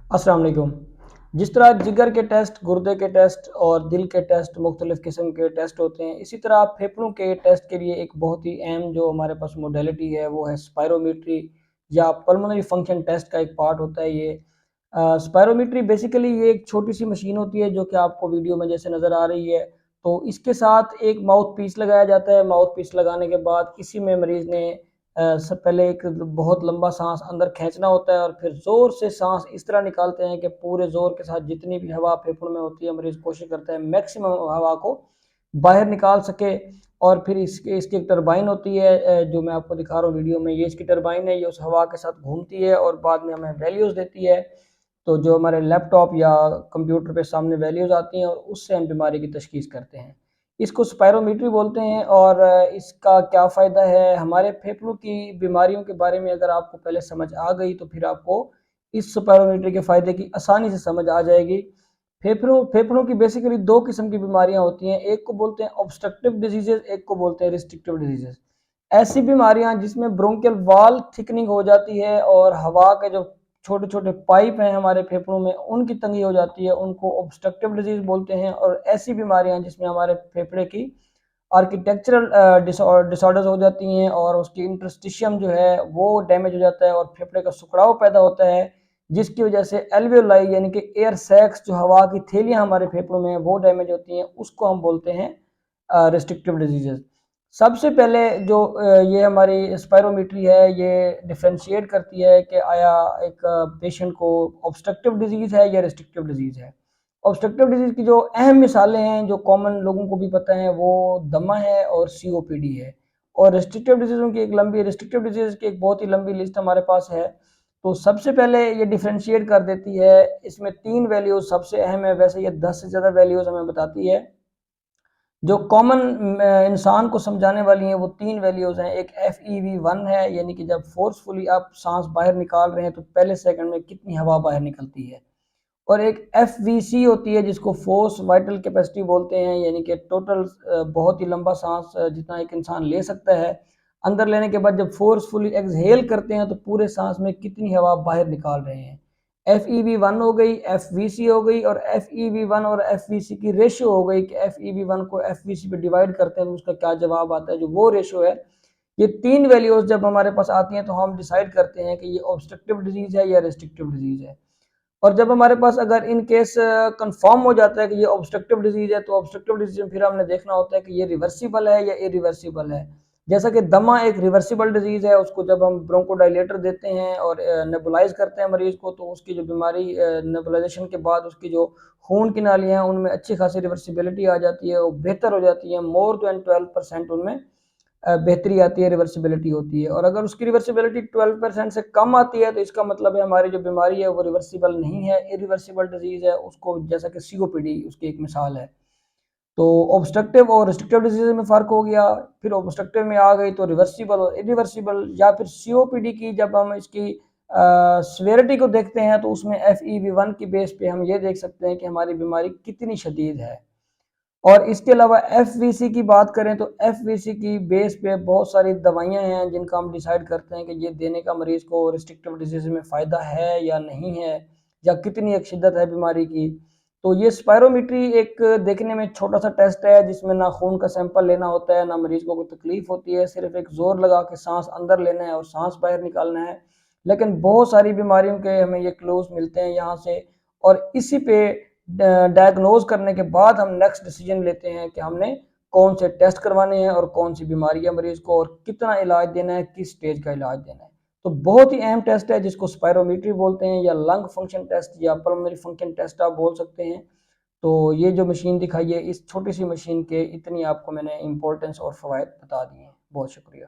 अस्सलाम वालेकुम। जिस तरह जिगर के टेस्ट, गुर्दे के टेस्ट और दिल के टेस्ट मुख्तलिफ़ किस्म के टेस्ट होते हैं, इसी तरह फेफड़ों के टेस्ट के लिए एक बहुत ही अहम जो हमारे पास मोडेलिटी है वो है स्पायरोमीट्री या पल्मोनरी फंक्शन टेस्ट का एक पार्ट होता है ये। स्पायरोमीट्री बेसिकली ये एक छोटी सी मशीन होती है जो कि आपको वीडियो में जैसे नज़र आ रही है। तो इसके साथ एक माउथ पीस लगाया जाता है। माउथ पीस लगाने के बाद इसी में मरीज़ ने सब पहले एक बहुत लंबा सांस अंदर खींचना होता है और फिर ज़ोर से सांस इस तरह निकालते हैं कि पूरे ज़ोर के साथ जितनी भी हवा फेफड़ों में होती है मरीज़ कोशिश करता है मैक्सिमम हवा को बाहर निकाल सके। और फिर इसकी इसकी एक टरबाइन होती है, जो मैं आपको दिखा रहा हूँ वीडियो में, ये इसकी टरबाइन है, ये उस हवा के साथ घूमती है और बाद में हमें वैल्यूज़ देती है। तो जो हमारे लैपटॉप या कंप्यूटर पे सामने वैल्यूज़ आती हैं और उससे हम बीमारी की तशख़ीस करते हैं। इसको स्पायरोमीट्री बोलते हैं। और इसका क्या फ़ायदा है हमारे फेफड़ों की बीमारियों के बारे में अगर आपको पहले समझ आ गई तो फिर आपको इस स्पायरोमीट्री के फ़ायदे की आसानी से समझ आ जाएगी। फेफड़ों की बेसिकली दो किस्म की बीमारियां होती हैं, एक को बोलते हैं ऑब्स्ट्रक्टिव डिजीजेज, एक को बोलते हैं रिस्ट्रिक्टिव डिजीजेज। ऐसी बीमारियां जिसमें ब्रोंकियल वॉल थिकनिंग हो जाती है और हवा के जो छोटे छोटे पाइप हैं हमारे फेफड़ों में उनकी तंगी हो जाती है, उनको ऑब्स्ट्रक्टिव डिजीज बोलते हैं। और ऐसी बीमारियां जिसमें हमारे फेफड़े की आर्किटेक्चरल डिसऑर्डर्स हो जाती हैं और उसकी इंटरस्टिशियम जो है वो डैमेज हो जाता है और फेफड़े का सुखड़ाव पैदा होता है, जिसकी वजह से एल्वेओलाई यानी कि एयर सैक्स जो हवा की थैलियां हमारे फेफड़ों में वो डैमेज होती हैं, उसको हम बोलते हैं रिस्ट्रिक्टिव डिजीजेस। सबसे पहले जो ये हमारी स्पायरोमीट्री है ये डिफ्रेंशिएट करती है कि आया एक पेशेंट को ऑब्स्ट्रक्टिव डिजीज़ है या रिस्ट्रिक्टिव डिजीज़ है। ऑब्स्ट्रक्टिव डिजीज़ की जो अहम मिसालें हैं जो कॉमन लोगों को भी पता है वो दमा है और सीओपीडी है। और रिस्ट्रिक्टिव डिजीज़ों की एक लंबी रिस्ट्रिक्टिव डिजीज़ की एक बहुत ही लंबी लिस्ट हमारे पास है। तो सबसे पहले ये डिफ्रेंशिएट कर देती है, इसमें 3 वैल्यूज़ सबसे अहम है, वैसे ये 10 से ज़्यादा वैल्यूज़ हमें बताती है। जो कॉमन इंसान को समझाने वाली हैं वो 3 वैल्यूज़ हैं। एक FEV1 है, यानी कि जब फोर्सफुली आप सांस बाहर निकाल रहे हैं तो पहले सेकंड में कितनी हवा बाहर निकलती है। और एक FVC होती है जिसको फोर्स वाइटल कैपेसिटी बोलते हैं, यानी कि टोटल बहुत ही लंबा सांस जितना एक इंसान ले सकता है अंदर लेने के बाद जब फोर्सफुली एक्सहेल करते हैं तो पूरे सांस में कितनी हवा बाहर निकाल रहे हैं। FEV1 हो गई, FVC हो गई, और FEV1 और FVC की रेशियो हो गई कि FEV1 को FVC पे डिवाइड करते हैं तो उसका क्या जवाब आता है, जो वो रेशियो है। ये 3 वैल्यूज जब हमारे पास आती हैं तो हम डिसाइड करते हैं कि ये ऑब्स्ट्रक्टिव डिजीज है या रिस्ट्रिक्टिव डिजीज है। और जब हमारे पास अगर इन केस कंफर्म हो जाता है कि ये ऑब्स्ट्रक्टिव डिजीज है तो ऑब्स्ट्रक्टिव डिजीज में फिर हमने देखना होता है कि ये रिवर्सिबल है या इरिवर्सिबल है। जैसा कि दमा एक रिवर्सिबल डिजीज है, उसको जब हम ब्रोंकोडाइलेटर देते हैं और नेबुलाइज करते हैं मरीज को तो उसकी जो बीमारी नेबुलाइजेशन के बाद उसकी जो खून की नालियां हैं उनमें अच्छी खासी रिवर्सिबिलिटी आ जाती है, वो बेहतर हो जाती है, मोर देन 12% उनमें बेहतरी आती है, रिवर्सिबिलिटी होती है। और अगर उसकी रिवर्सिबिलिटी 12% से कम आती है तो इसका मतलब है हमारी जो बीमारी है वो रिवर्सिबल नहीं है, इरिवर्सिबल डिजीज है, उसको जैसा कि सीओपीडी उसकी एक मिसाल है। तो ऑब्स्ट्रक्टिव और रिस्ट्रिक्टिव डिजीज में फ़र्क हो गया। फिर ऑब्स्ट्रक्टिव में आ गई तो रिवर्सिबल और इरिवर्सिबल, या फिर सीओपीडी की जब हम इसकी सीवियरिटी को देखते हैं तो उसमें FEV1 की बेस पे हम ये देख सकते हैं कि हमारी बीमारी कितनी शदीद है। और इसके अलावा FVC की बात करें तो FVC की बेस पे बहुत सारी दवाइयाँ हैं जिनका हम डिसाइड करते हैं कि ये देने का मरीज़ को रिस्ट्रिक्टिव डिजीज़ में फ़ायदा है या नहीं है, या कितनी एक शिद्दत है बीमारी की। तो ये स्पायरोमीट्री एक देखने में छोटा सा टेस्ट है जिसमें ना खून का सैंपल लेना होता है, ना मरीज़ को कोई तकलीफ़ होती है, सिर्फ एक ज़ोर लगा के सांस अंदर लेना है और सांस बाहर निकालना है। लेकिन बहुत सारी बीमारियों के हमें ये क्लूज मिलते हैं यहाँ से, और इसी पे डायग्नोज करने के बाद हम नेक्स्ट डिसीजन लेते हैं कि हमने कौन से टेस्ट करवाने हैं और कौन सी बीमारी है मरीज को और कितना इलाज देना है, किस स्टेज का इलाज देना है। तो बहुत ही अहम टेस्ट है जिसको स्पायरोमीट्री बोलते हैं या लंग फंक्शन टेस्ट या पल्मोनरी फंक्शन टेस्ट आप बोल सकते हैं। तो ये जो मशीन दिखाई है, इस छोटी सी मशीन के इतनी आपको मैंने इंपॉर्टेंस और फवायद बता दिए हैं। बहुत शुक्रिया।